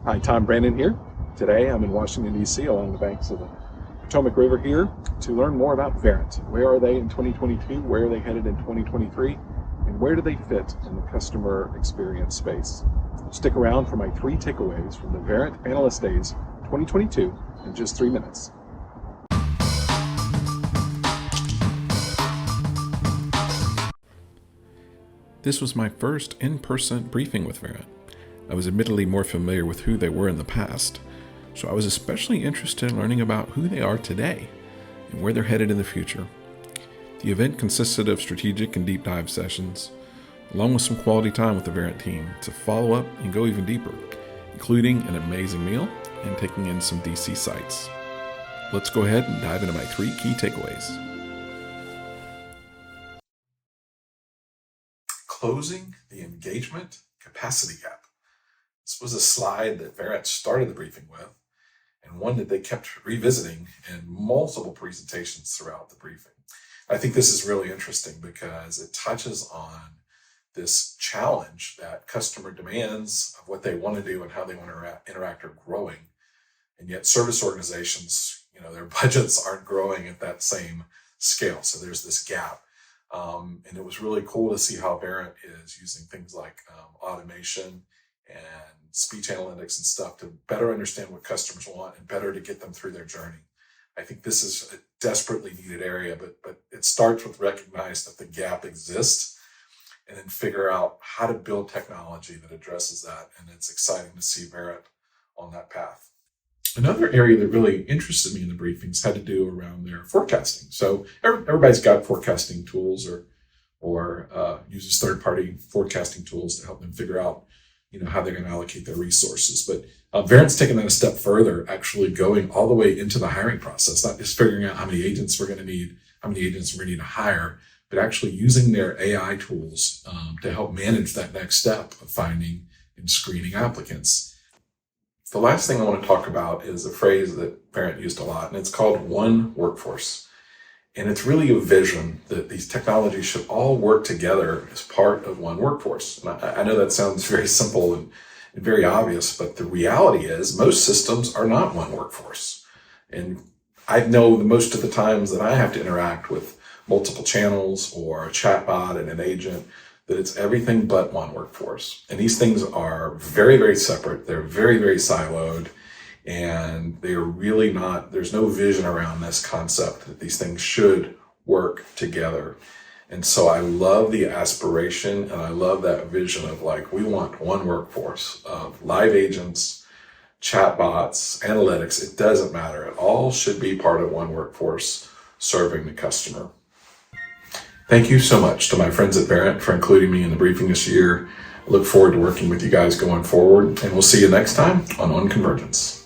Hi, Tom Brandon here. Today I'm in Washington, D.C. along the banks of the Potomac River here to learn more about Verint. Where are they in 2022? Where are they headed in 2023? And where do they fit in the customer experience space? Stick around for my 3 takeaways from the Verint Analyst Days 2022 in just 3 minutes. This was my first in-person briefing with Verint. I was admittedly more familiar with who they were in the past, so I was especially interested in learning about who they are today and where they're headed in the future. The event consisted of strategic and deep dive sessions, along with some quality time with the Verint team to follow up and go even deeper, including an amazing meal and taking in some DC sites. Let's go ahead and dive into my 3 key takeaways. Closing the engagement capacity gap. This was a slide that Verint started the briefing with, and one that they kept revisiting in multiple presentations throughout the briefing. I think this is really interesting because it touches on this challenge that customer demands of what they want to do and how they want to interact are growing. And yet service organizations, their budgets aren't growing at that same scale. So there's this gap. And it was really cool to see how Verint is using things like automation and speech analytics and stuff to better understand what customers want and better to get them through their journey. I think this is a desperately needed area, but it starts with recognize that the gap exists and then figure out how to build technology that addresses that. And it's exciting to see Verint on that path. Another area that really interested me in the briefings had to do around their forecasting. So everybody's got forecasting tools or uses third-party forecasting tools to help them figure out how they're going to allocate their resources. But Verint's taken that a step further, actually going all the way into the hiring process, not just figuring out how many agents we're going to need, how many agents we're going to need to hire, but actually using their AI tools to help manage that next step of finding and screening applicants. The last thing I want to talk about is a phrase that Verint used a lot, and it's called one workforce. And it's really a vision that these technologies should all work together as part of one workforce. And I know that sounds very simple and very obvious, but the reality is most systems are not one workforce. And I know that most of the times that I have to interact with multiple channels or a chatbot and an agent, that it's everything but one workforce. And these things are very, very separate. They're very, very siloed. And they are really not, there's no vision around this concept that these things should work together. And so I love the aspiration and I love that vision of we want one workforce of live agents, chatbots, analytics. It doesn't matter. It all should be part of one workforce serving the customer. Thank you so much to my friends at Verint for including me in the briefing this year. I look forward to working with you guys going forward, and we'll see you next time on Convergence.